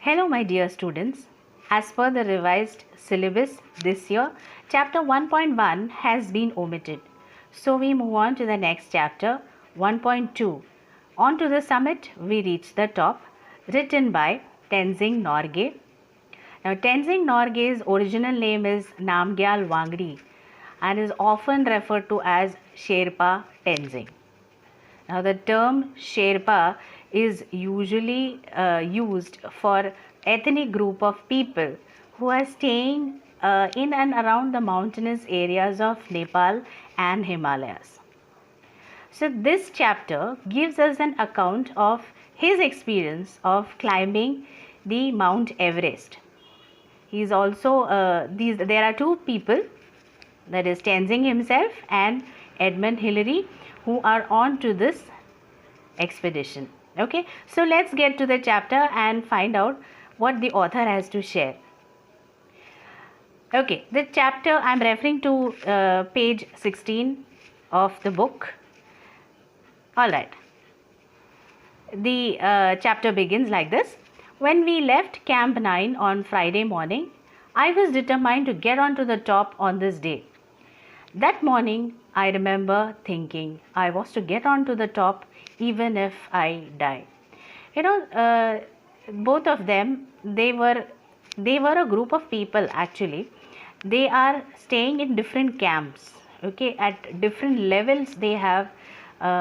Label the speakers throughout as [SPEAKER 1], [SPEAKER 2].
[SPEAKER 1] Hello, my dear students. As per the revised syllabus this year, chapter 1.1 has been omitted. So we move on to the next chapter, 1.2. On to the summit, we reach the top, written by Tenzing Norgay. Now, Tenzing Norgay's original name is Namgyal Wangdi and is often referred to as Sherpa Tenzing. Now, the term Sherpa is usually used for ethnic group of people who are staying in and around the mountainous areas of Nepal and Himalayas. So, this chapter gives us an account of his experience of climbing the Mount Everest. He is also there are two people, that is Tenzing himself and Edmund Hillary, who are on to this expedition. Okay, so let's get to the chapter and find out what the author has to share. Okay, the chapter I'm referring to page 16 of the book. Alright, the chapter begins like this. When we left Camp 9 on Friday morning, I was determined to get onto the top on this day. That morning, I remember thinking I was to get onto the top even if I die. Both of them, they were a group of people actually. They are staying in different camps. Okay, at different levels they have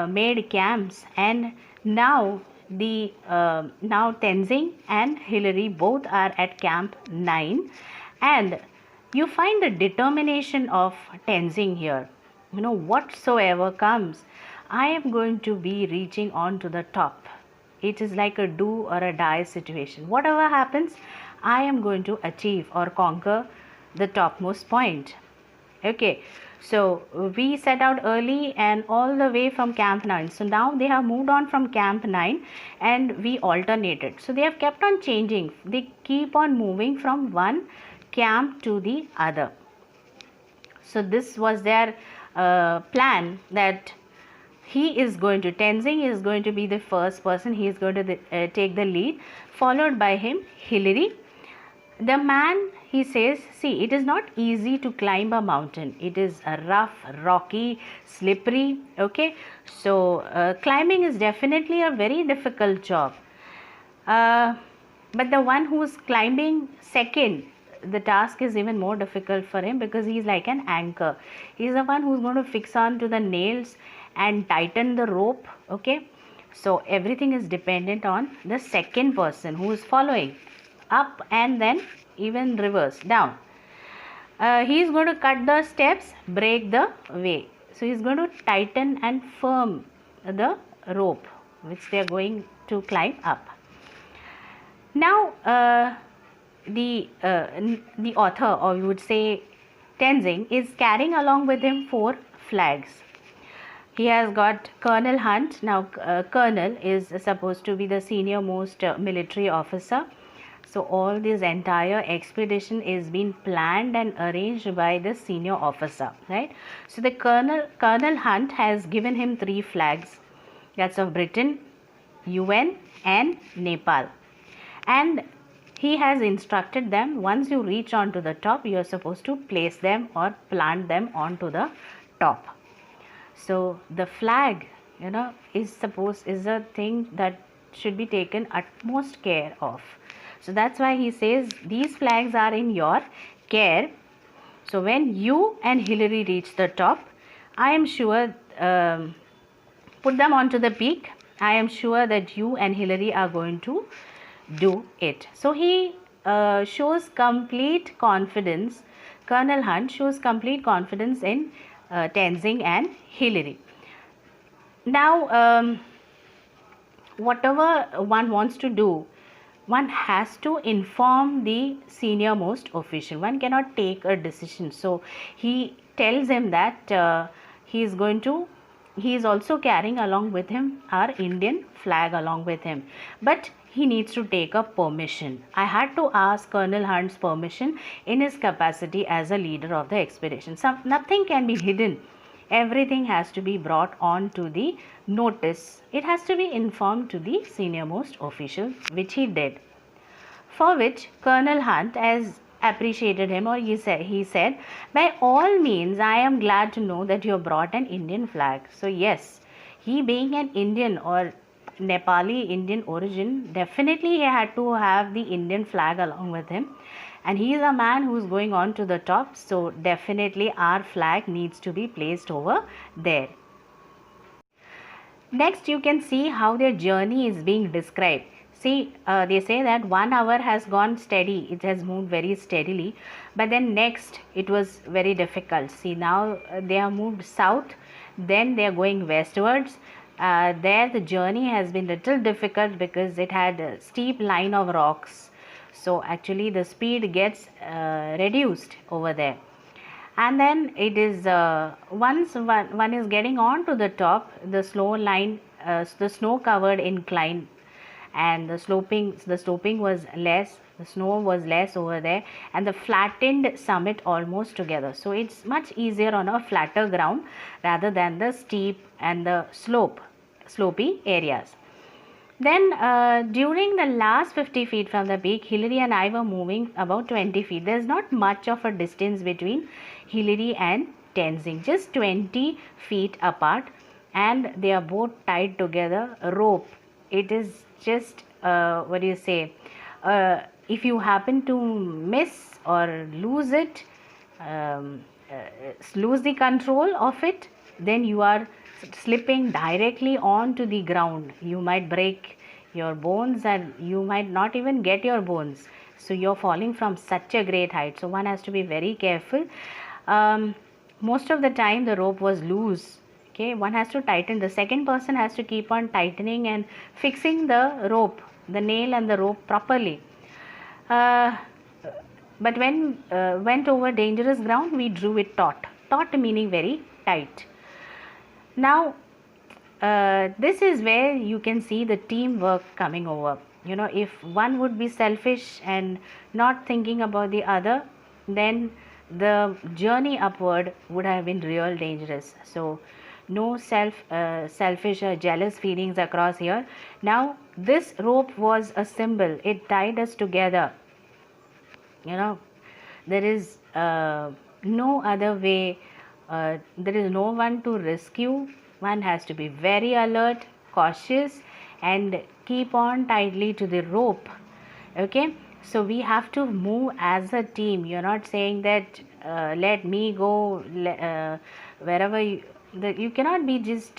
[SPEAKER 1] made camps, and now now Tenzing and Hillary both are at Camp 9, and you find the determination of Tenzing here. Whatsoever comes, I am going to be reaching on to the top. It is like a do or a die situation. Whatever happens, I am going to achieve or conquer the topmost point. Okay, so we set out early and all the way from Camp 9. So now they have moved on from Camp 9 and we alternated. So they have kept on changing. They keep on moving from one camp to the other. So this was their plan, that Tenzing is going to be the first person. He is going to take the lead, followed by him Hillary. The man, he says, see, it is not easy to climb a mountain. It is a rough, rocky, slippery. Okay, so climbing is definitely a very difficult job. But the one who is climbing second, the task is even more difficult for him, because he is like an anchor. He is the one who is going to fix on to the nails and tighten the rope. Okay, so everything is dependent on the second person who is following up and then even reverse down. He is going to cut the steps, break the way. So he is going to tighten and firm the rope which they are going to climb up. Now the author, or you would say Tenzing, is carrying along with him 4 flags. He has got Colonel Hunt. Now Colonel is supposed to be the senior most military officer. So all this entire expedition is being planned and arranged by the senior officer, right? So the Colonel Hunt has given him 3 flags. That's of Britain, UN and Nepal. And he has instructed them, once you reach onto the top, you are supposed to place them or plant them onto the top. So the flag, is a thing that should be taken utmost care of. So that's why he says these flags are in your care. So when you and Hillary reach the top, I am sure, put them onto the peak. I am sure that you and Hillary are going to do it. So he shows complete confidence. Colonel Hunt shows complete confidence in Tenzing and Hillary. Now whatever one wants to do, one has to inform the senior most official. One cannot take a decision. So he tells him that he is also carrying along with him our Indian flag along with him, but he needs to take a permission. I had to ask Colonel Hunt's permission in his capacity as a leader of the expedition. So nothing can be hidden. Everything has to be brought on to the notice. It has to be informed to the senior most official, which he did. For which Colonel Hunt as appreciated him, or he said, by all means, I am glad to know that you brought an Indian flag. So yes, he being an Indian or Nepali Indian origin, definitely he had to have the Indian flag along with him. And he is a man who is going on to the top. So definitely our flag needs to be placed over there. Next, you can see how their journey is being described. See, they say that 1 hour has gone steady, it has moved very steadily, but then next it was very difficult. See, now they have moved south, then they are going westwards. There the journey has been little difficult because it had a steep line of rocks. So actually the speed gets reduced over there. And then it is once one is getting on to the top, the slow line, the snow covered incline, and the sloping was less, the snow was less over there, and the flattened summit almost together. So it's much easier on a flatter ground rather than the steep and the slopy areas. Then during the last 50 feet from the peak, Hillary and I were moving about 20 feet. There's not much of a distance between Hillary and Tenzing, just 20 feet apart, and they are both tied together, rope. It is just, what do you say, if you happen to miss or lose it, lose the control of it, then you are slipping directly onto the ground. You might break your bones and you might not even get your bones. So you're falling from such a great height. So one has to be very careful. Most of the time the rope was loose. Okay, one has to tighten. The second person has to keep on tightening and fixing the rope, the nail and the rope properly. But when went over dangerous ground, we drew it taut. Taut meaning very tight. Now, this is where you can see the teamwork coming over. You know, if one would be selfish and not thinking about the other, then the journey upward would have been real dangerous. So, no selfish or jealous feelings across here. Now, this rope was a symbol. It tied us together. You know, there is no other way. There is no one to rescue. One has to be very alert, cautious, and keep on tightly to the rope. Okay, so we have to move as a team. You're not saying that let me go wherever you cannot be just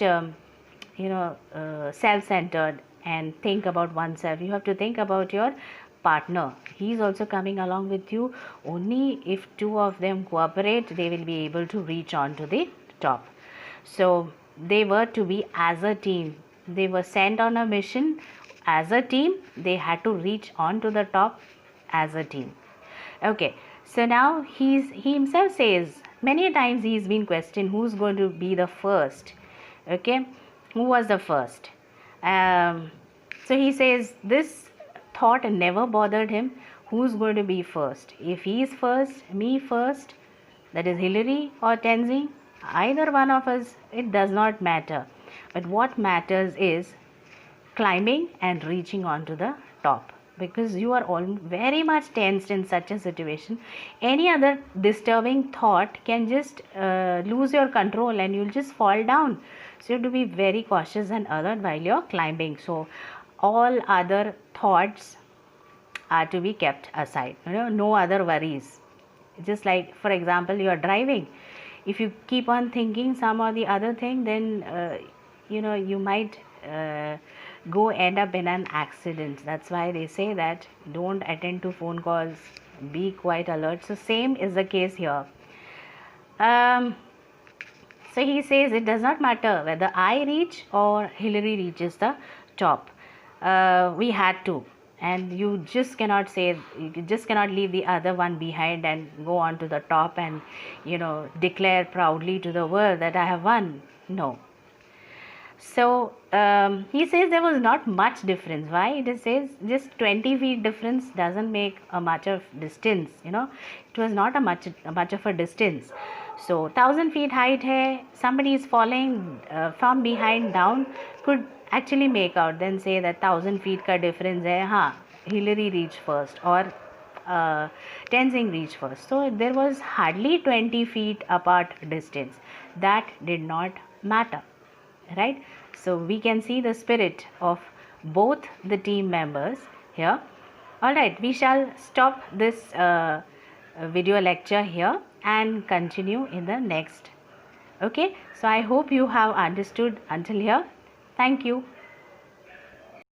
[SPEAKER 1] self-centered and think about oneself. You have to think about your partner. He is also coming along with you. Only if two of them cooperate, they will be able to reach on to the top. So they were to be as a team. They were sent on a mission as a team. They had to reach on to the top as a team. Okay, so now he himself says many times he's been questioned who's going to be the first. Okay, who was the first? So he says this thought never bothered him. Who's going to be first? If he is first, me first, that is Hillary or Tenzing, either one of us, it does not matter. But what matters is climbing and reaching onto the top, because you are all very much tensed in such a situation. Any other disturbing thought can just lose your control and you'll just fall down. So you have to be very cautious and alert while you're climbing. So all other thoughts are to be kept aside. No other worries. Just like, for example, you are driving. If you keep on thinking some or the other thing, then you might go end up in an accident. That's why they say that don't attend to phone calls, be quite alert. So same is the case here. So he says it does not matter whether I reach or Hillary reaches the top. We had to, and you just cannot leave the other one behind and go on to the top and declare proudly to the world that I have won. No. So he says there was not much difference. Why? It says just 20 feet difference doesn't make a much of distance. It was not a much of a distance. So 1,000 feet height hai, somebody is falling from behind down, could actually make out, then say that 1,000 feet ka difference hai. Hillary reached first, or Tenzing reached first. So there was hardly 20 feet apart distance. That did not matter, right? So we can see the spirit of both the team members here. All right, we shall stop this video lecture here and continue in the next. Okay, so I hope you have understood until here. Thank you.